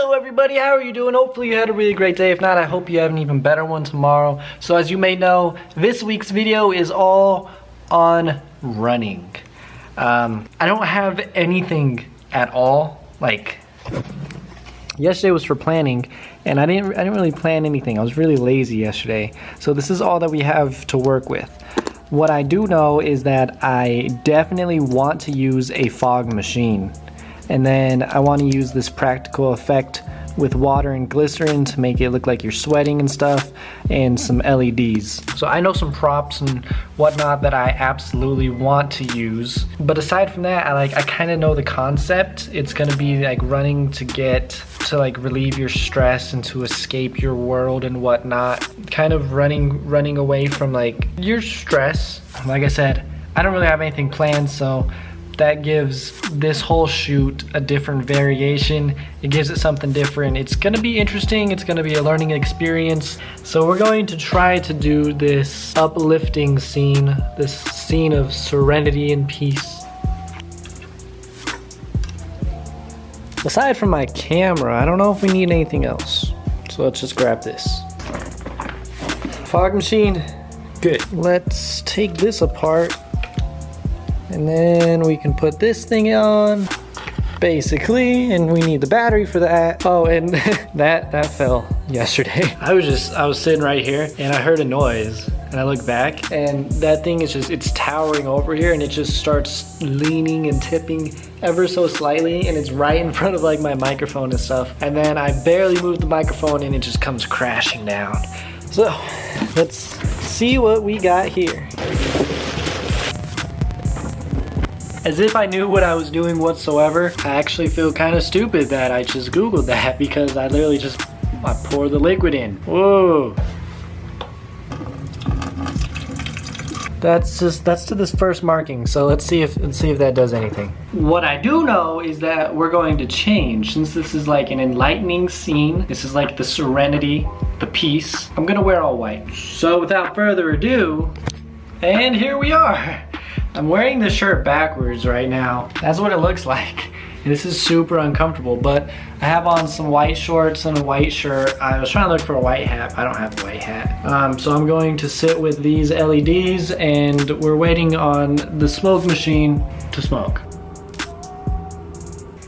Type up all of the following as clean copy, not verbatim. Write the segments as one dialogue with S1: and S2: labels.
S1: Hello everybody, how are you doing? Hopefully you had a really great day. If not, I hope you have an even better one tomorrow. So as you may know, this week's video is all on running. I don't have anything at all. Like, yesterday was for planning, and I didn't really plan anything. I was really lazy yesterday. So this is all that we have to work with. What I do know is that I definitely want to use a fog machine. And then I want to use this practical effect with water and glycerin to make it look like you're sweating and stuff, and some LEDs. So I know some props and whatnot that I absolutely want to use. But aside from that, I kind of know the concept. It's gonna be like running to like relieve your stress and to escape your world and whatnot. Kind of running away from like your stress. Like I said, I don't really have anything planned, so that gives this whole shoot a different variation. It gives it something different. It's gonna be interesting. It's gonna be a learning experience. So we're going to try to do this uplifting scene, this scene of serenity and peace. Aside from my camera, I don't know if we need anything else. So let's just grab this. Fog machine, good. Let's take this apart. And then we can put this thing on, basically, and we need the battery for that. Oh, and that fell yesterday. I was sitting right here and I heard a noise and I look back and that thing is it's towering over here, and it just starts leaning and tipping ever so slightly, and it's right in front of like my microphone and stuff. And then I barely move the microphone and it just comes crashing down. So let's see what we got here. As if I knew what I was doing whatsoever. I actually feel kind of stupid that I just Googled that, because I literally I pour the liquid in. Whoa. That's to this first marking. So let's see if that does anything. What I do know is that we're going to change, since this is like an enlightening scene. This is like the serenity, the peace. I'm gonna wear all white. So without further ado, and here we are. I'm wearing this shirt backwards right now. That's what it looks like. This is super uncomfortable, but I have on some white shorts and a white shirt. I was trying to look for a white hat. I don't have a white hat. So I'm going to sit with these LEDs, and we're waiting on the smoke machine to smoke.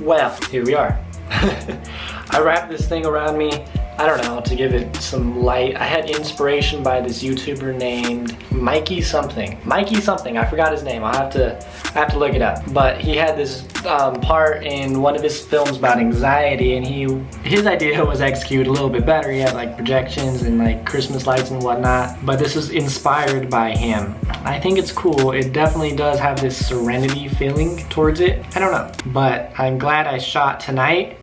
S1: Well, here we are. I wrapped this thing around me, I don't know, to give it some light. I had inspiration by this YouTuber named Mikey something. I forgot his name. I have to look it up. But he had this part in one of his films about anxiety, and his idea was executed a little bit better. He had like projections and like Christmas lights and whatnot. But this was inspired by him. I think it's cool. It definitely does have this serenity feeling towards it. I don't know, but I'm glad I shot tonight.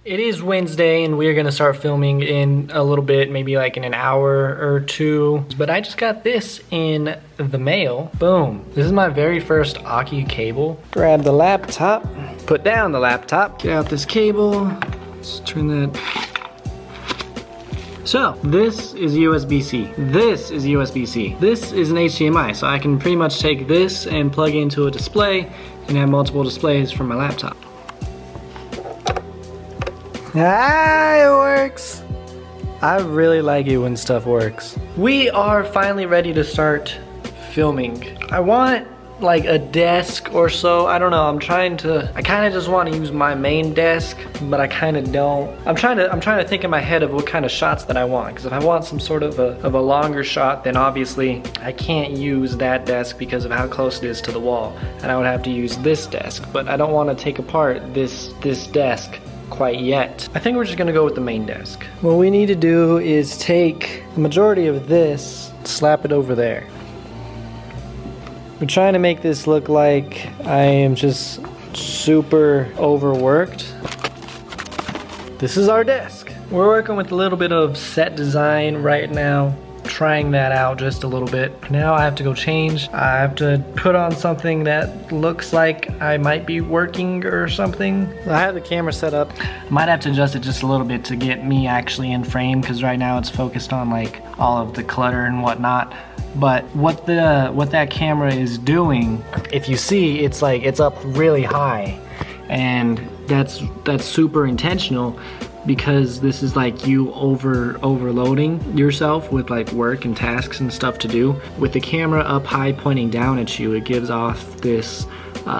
S1: It is Wednesday, and we're gonna start filming in a little bit, maybe like in an hour or two. But I just got this in the mail. Boom. This is my very first Aki cable. Grab the laptop, put down the laptop, get out this cable, let's turn that. So, this is USB-C. This is USB-C. This is an HDMI, so I can pretty much take this and plug it into a display and have multiple displays from my laptop. Ah, it works. I really like it when stuff works. We are finally ready to start filming. I want like a desk or so. I don't know. I kind of just want to use my main desk, but I kind of don't. I'm trying to think in my head of what kind of shots that I want. Because if I want some sort of a longer shot, then obviously I can't use that desk because of how close it is to the wall, and I would have to use this desk. But I don't want to take apart this desk quite yet. I think we're just gonna go with the main desk. What we need to do is take the majority of this, slap it over there. We're trying to make this look like I am just super overworked. This is our desk. We're working with a little bit of set design right now, trying that out just a little bit. Now I have to go change. I have to put on something that looks like I might be working or something. I have the camera set up. Might have to adjust it just a little bit to get me actually in frame, because right now it's focused on like all of the clutter and whatnot. But what that camera is doing, if you see, it's like it's up really high, and that's super intentional. because this is like you overloading yourself with like work and tasks and stuff to do. With the camera up high pointing down at you, it gives off this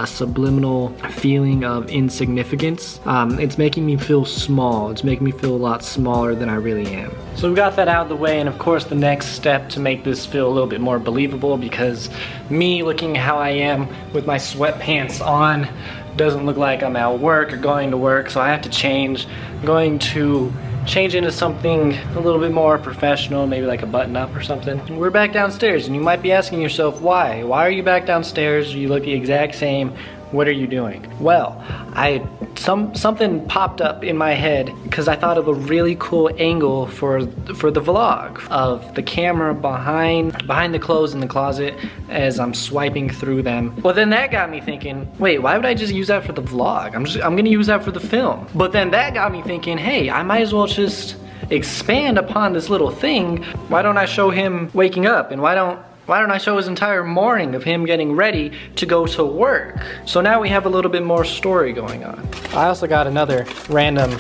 S1: subliminal feeling of insignificance. It's making me feel small. It's making me feel a lot smaller than I really am. So we got that out of the way, and of course the next step to make this feel a little bit more believable, because me looking how I am with my sweatpants on doesn't look like I'm at work or going to work, so I have to change. I'm going to change into something a little bit more professional, maybe like a button up or something. We're back downstairs, and you might be asking yourself, why? Why are you back downstairs? You look the exact same. What are you doing? Well, something popped up in my head because I thought of a really cool angle for the vlog of the camera behind the clothes in the closet as I'm swiping through them. Well, then that got me thinking, wait, why would I just use that for the vlog? I'm gonna use that for the film. But then that got me thinking, hey, I might as well just expand upon this little thing. Why don't I show him waking up, and why don't I show his entire morning of him getting ready to go to work? So now we have a little bit more story going on. I also got another random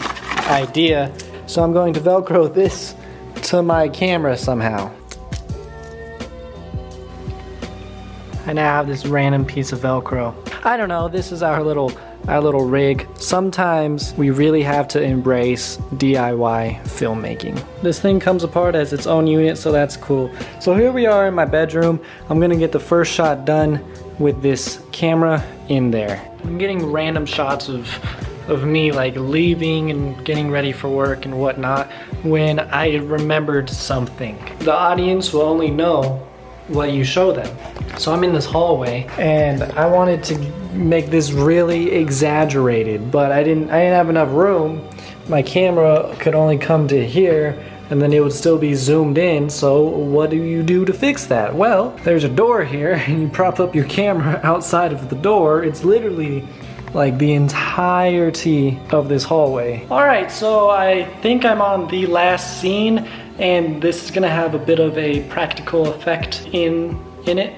S1: idea. So I'm going to Velcro this to my camera somehow. I now have this random piece of Velcro. I don't know, this is our little rig. Sometimes we really have to embrace DIY filmmaking. This thing comes apart as its own unit, so that's cool. So here we are in my bedroom. I'm gonna get the first shot done with this camera in there. I'm getting random shots of me like leaving and getting ready for work and whatnot when I remembered something. The audience will only know what you show them. So I'm in this hallway and I wanted to make this really exaggerated, but I didn't have enough room. My camera could only come to here and then it would still be zoomed in. So what do you do to fix that? Well, there's a door here and you prop up your camera outside of the door. It's literally like the entirety of this hallway. All right, so I think I'm on the last scene, and this is gonna have a bit of a practical effect in it.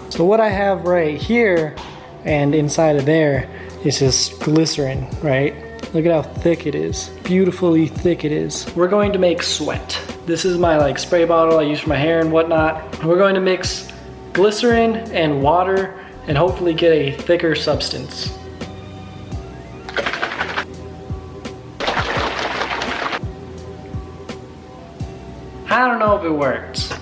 S1: So what I have right here and inside of there is just glycerin, right? Look at how thick it is. Beautifully thick it is. We're going to make sweat. This is my like spray bottle I use for my hair and whatnot. We're going to mix glycerin and water and hopefully get a thicker substance. I don't know if it works.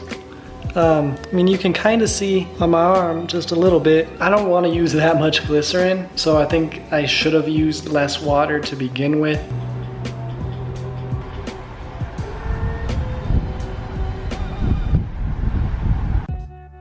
S1: I mean, you can kind of see on my arm just a little bit. I don't want to use that much glycerin, so I think I should have used less water to begin with.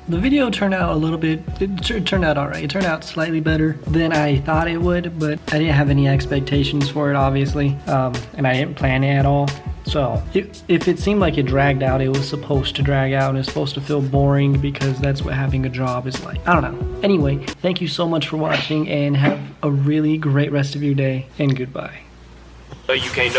S1: The video turned out a little bit, it turned out alright. It turned out slightly better than I thought it would, but I didn't have any expectations for it, obviously, and I didn't plan it at all. So if it seemed like it dragged out, it was supposed to drag out, and it's supposed to feel boring because that's what having a job is like. I don't know. Anyway, thank you so much for watching, and have a really great rest of your day, and goodbye.
S2: No, you can't.